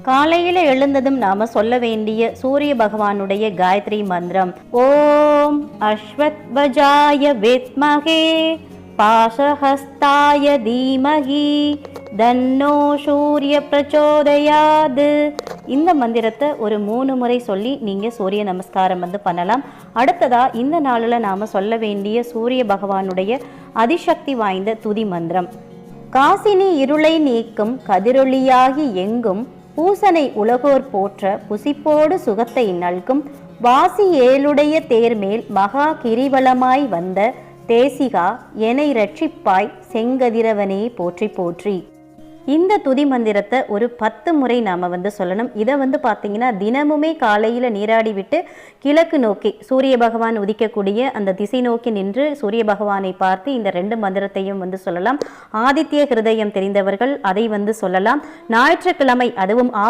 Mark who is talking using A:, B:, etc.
A: காலையில எழுந்ததும் நாம சொல்ல வேண்டிய சூரிய பகவானுடைய காயத்ரி மந்திரம் ஓம் அஸ்வத்வஜாய வித்மகே பாசஹஸ்தாய தீமகி தன்னோ சூரிய பிரச்சோதயாது. இந்த மந்திரத்தை ஒரு 3 முறை சொல்லி நீங்க சூரிய நமஸ்காரம் பண்ணலாம். அடுத்ததா இந்த நாளில் நாம சொல்ல வேண்டிய சூரிய பகவானுடைய அதிசக்தி வாய்ந்த துதி மந்திரம் காசினி இருளை நீக்கும் கதிரொளியாகி எங்கும் பூசனை உலகோர் போற்ற புசிப்போடு சுகத்தை நல்கும் வாசி ஏழுடைய தேர்மேல் மகா கிரிவலமாய் வந்த தேசிகா என்னை ரட்சிப்பாய் செங்கதிரவனே போற்றி போற்றி. இந்த துதி மந்திரத்தை ஒரு 10 முறை நாம் சொல்லணும். இதை பார்த்தீங்கன்னா தினமுமே காலையில் நீராடி விட்டு கிழக்கு நோக்கி சூரிய பகவான் உதிக்கக்கூடிய அந்த திசை நோக்கி நின்று சூரிய பகவானை பார்த்து இந்த 2 மந்திரத்தையும் சொல்லலாம். ஆதித்ய ஹிருதயம் தெரிந்தவர்கள் அதை சொல்லலாம். ஞாயிற்றுக்கிழமை அதுவும்